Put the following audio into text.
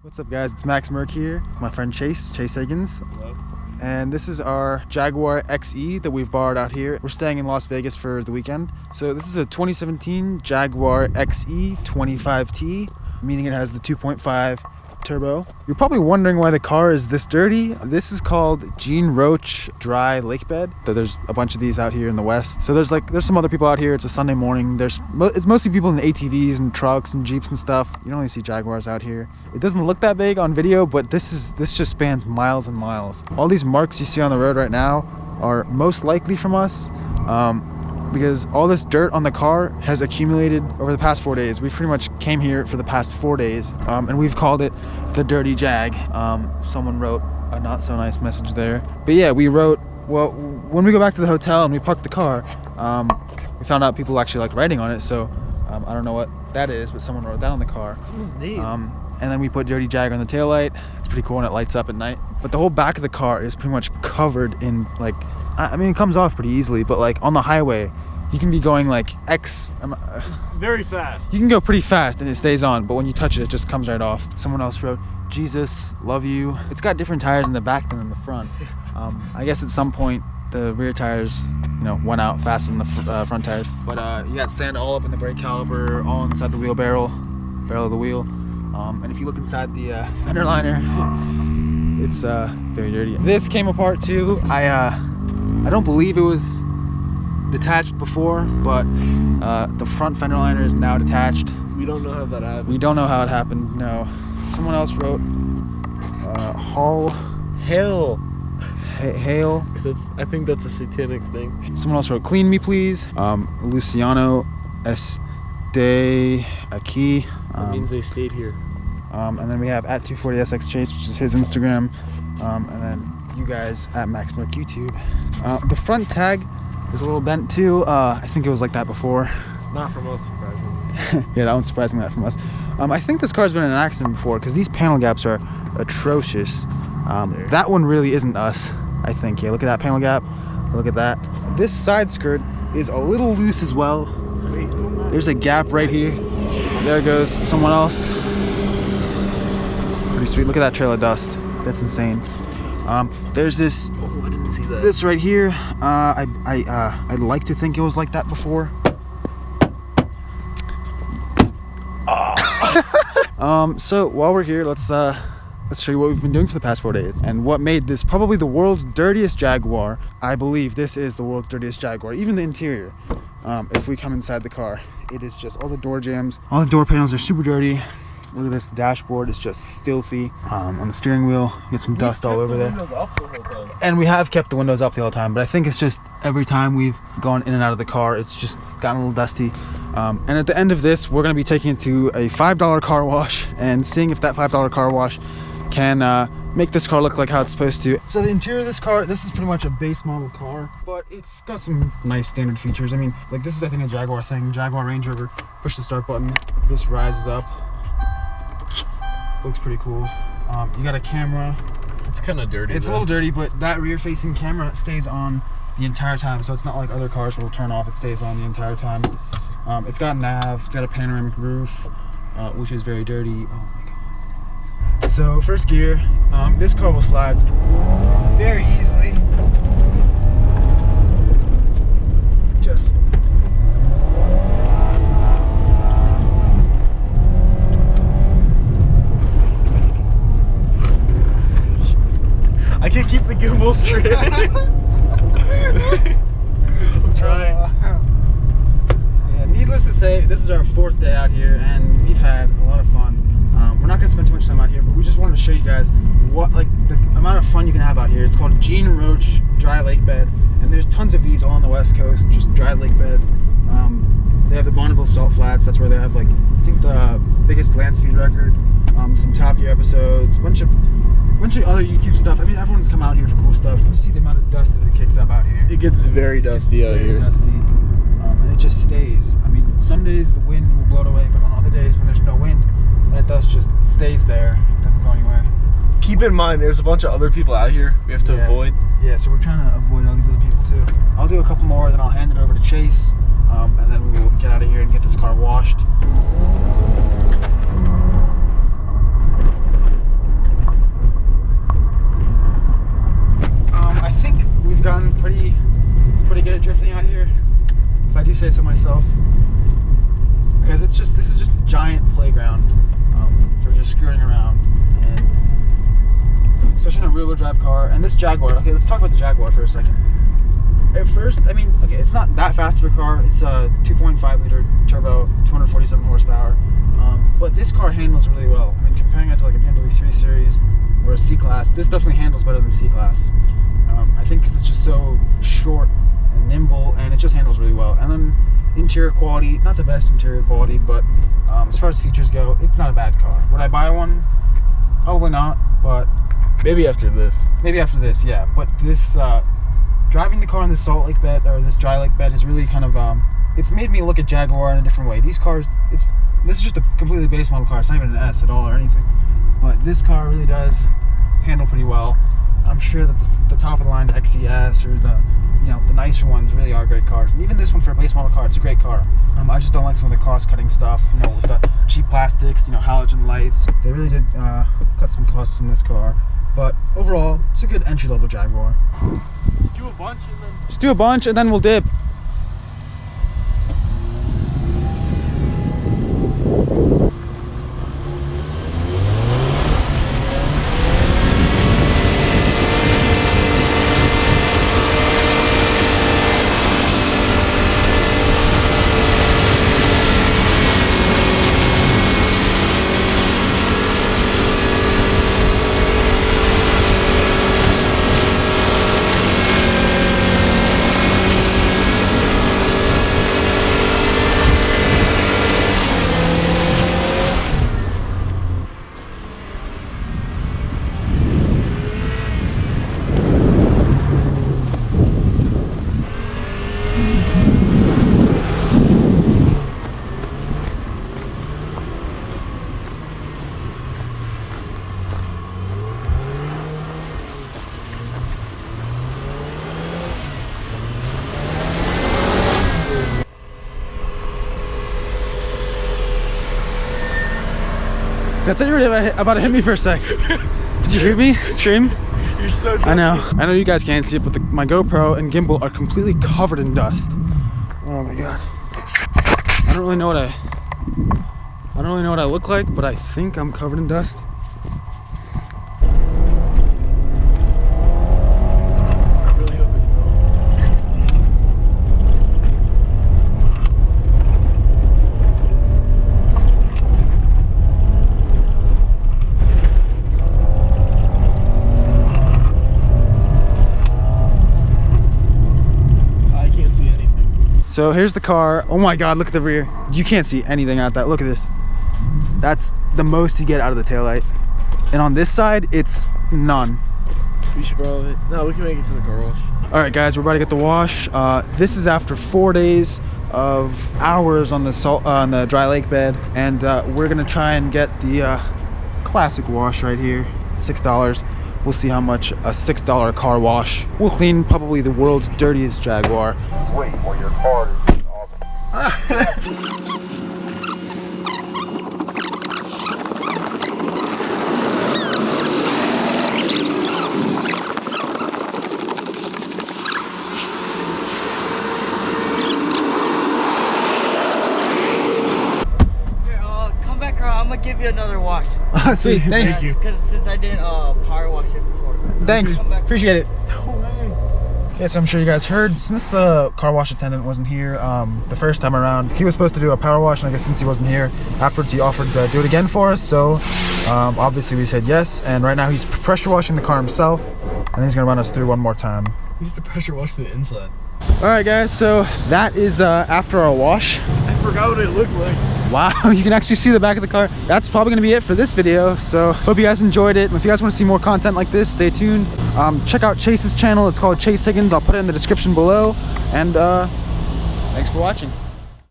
What's up guys, it's Max Merck here, my friend Chase Higgins. Hello. And this is our Jaguar XE that we've borrowed out here. We're staying in Las Vegas for the weekend. So this is a 2017 Jaguar XE 25T, meaning it has the 2.5 turbo. You're probably wondering why the car is this dirty. This is called Gene Roach Dry Lake Bed. There's a bunch of these out here in the West. So there's some other people out here. It's a Sunday morning. It's mostly people in ATVs and trucks and Jeeps and stuff. You don't really see Jaguars out here. It doesn't look that big on video, but this just spans miles and miles. All these marks you see on the road right now are most likely from us. Because all this dirt on the car has accumulated over the past 4 days. We've pretty much came here for the past 4 days, and we've called it the Dirty Jag. Someone wrote a not so nice message there. But yeah, we wrote, well, when we go back to the hotel and we park the car, we found out people actually like writing on it, so I don't know what that is, but someone wrote that on the car. Someone's name. And then we put Dirty Jag on the taillight. It's pretty cool and it lights up at night. But the whole back of the car is pretty much covered in like, I mean, it comes off pretty easily, but like on the highway, you can be going like very fast. You can go pretty fast and it stays on, but when you touch it, it just comes right off. Someone else wrote, Jesus, love you. It's got different tires in the back than in the front. I guess at some point, the rear tires, went out faster than the front tires. But you got sand all up in the brake caliper, all inside the wheel barrel of the wheel. And if you look inside the fender liner, it's very dirty. This came apart too. I don't believe it was detached before, but the front fender liner is now detached. We don't know how that happened. We don't know how it happened, no. Someone else wrote Hail. I think that's a satanic thing. Someone else wrote clean me please. Luciano Este Aquí. That means they stayed here. And then we have at 240SX Chase, which is his Instagram. And then you guys at Max Merck YouTube. The front tag is a little bent too. I think it was like that before. It's not from us, surprisingly. Yeah, that one's surprisingly not from us. I think this car's been in an accident before because these panel gaps are atrocious. That one really isn't us, I think. Yeah, look at that panel gap. Look at that. This side skirt is a little loose as well. There's a gap right here. There goes someone else. Pretty sweet. Look at that trail of dust. That's insane. There's this. Oh, I didn't see that. This right here. I'd like to think it was like that before. So while we're here, let's show you what we've been doing for the past 4 days and what made this probably the world's dirtiest Jaguar. I believe this is the world's dirtiest Jaguar. Even the interior. If we come inside the car, it is just all the door jambs. All the door panels are super dirty. Look at this, the dashboard is just filthy. On the steering wheel, get some dust all over there. And we have kept the windows up the whole time, but I think it's just every time we've gone in and out of the car, it's just gotten a little dusty. And at the end of this, we're gonna be taking it to a $5 car wash and seeing if that $5 car wash can make this car look like how it's supposed to. So the interior of this car, this is pretty much a base model car, but it's got some nice standard features. I mean, like this is I think a Jaguar thing, Jaguar Range Rover. Push the start button, this rises up. Looks pretty cool. You got a camera. It's kind of dirty. It's a little dirty, but that rear-facing camera stays on the entire time, so it's not like other cars will turn off. It stays on the entire time. It's got nav. It's got a panoramic roof, which is very dirty. Oh my god. So first gear, this car will slide very easily. Just. I can't keep the gimbal straight. I'm trying. Yeah, needless to say, this is our 4th day out here, and we've had a lot of fun. We're not going to spend too much time out here, but we just wanted to show you guys what, like, the amount of fun you can have out here. It's called Gene Roach Dry Lake Bed, and there's tons of these all on the West Coast, just dry lake beds. They have the Bonneville Salt Flats. That's where they have, like, I think the biggest land speed record. Some Top Gear episodes, a bunch of other YouTube stuff. I mean, everyone's come out here for cool stuff. You see the amount of dust that it kicks up out here. It gets very dusty out here. Dusty, and it just stays. I mean, some days the wind will blow it away, but on other days when there's no wind, that dust just stays there. It doesn't go anywhere. Keep in mind, there's a bunch of other people out here we have to avoid. Yeah, so we're trying to avoid all these other people too. I'll do a couple more, then I'll hand it over to Chase, and then we will get out of here and get this car washed. say so myself, because this is just a giant playground for just screwing around, and especially in a rear-wheel drive car. And this Jaguar, okay, let's talk about the Jaguar for a second. At first, I mean, okay, it's not that fast of a car. It's a 2.5 liter turbo, 247 horsepower. But this car handles really well. I mean, comparing it to like a BMW 3 Series or a C-Class, this definitely handles better than C-Class. I think because it's just so short and nimble, and it just handles really well. And then interior quality, not the best interior quality, but as far as features go, it's not a bad car. Would I buy one? Probably not, but maybe after this. Maybe after this, yeah. But this, driving the car in this salt lake bed, or this dry lake bed, has really kind of, it's made me look at Jaguar in a different way. These cars, this is just a completely base model car. It's not even an S at all or anything. But this car really does handle pretty well. I'm sure that the top of the line XES or the nicer ones really are great cars. And even this one for a base model car, it's a great car. I just don't like some of the cost cutting stuff, with the cheap plastics, halogen lights. They really did cut some costs in this car. But overall, it's a good entry level Jaguar. Just do a bunch and then we'll dip. I thought you were about to hit me for a sec. Did you hear me scream? You're so I know you guys can't see it, but my GoPro and gimbal are completely covered in dust. Oh my god. I don't really know what I look like, but I think I'm covered in dust. So here's the car. Oh my god, look at the rear. You can't see anything out that. Look at this. That's the most you get out of the taillight. And on this side, it's none. We should probably, no, we can make it to the car wash. All right, guys, we're about to get the wash. This is after 4 days of hours on the dry lake bed, and we're gonna try and get the classic wash right here, $6. We'll see how much a $6 car wash will clean probably the world's dirtiest Jaguar. Wait, well, your car is awesome. Come back around. I'm gonna give you another wash. Oh, sweet, thanks. Thank you. Because since I didn't power wash it before. Thanks, Come back. appreciate it. Okay, so I'm sure you guys heard, since the car wash attendant wasn't here the first time around, he was supposed to do a power wash, and I guess since he wasn't here, afterwards he offered to do it again for us, so obviously we said yes, and right now he's pressure washing the car himself, and then he's gonna run us through one more time. He needs to pressure wash the inside. Alright guys, so that is after our wash. I forgot what it looked like. Wow, you can actually see the back of the car. That's probably gonna be it for this video, so hope you guys enjoyed it. If you guys want to see more content like this, stay tuned. Check out Chase's channel. It's called Chase Higgins. I'll put it in the description below, and thanks for watching.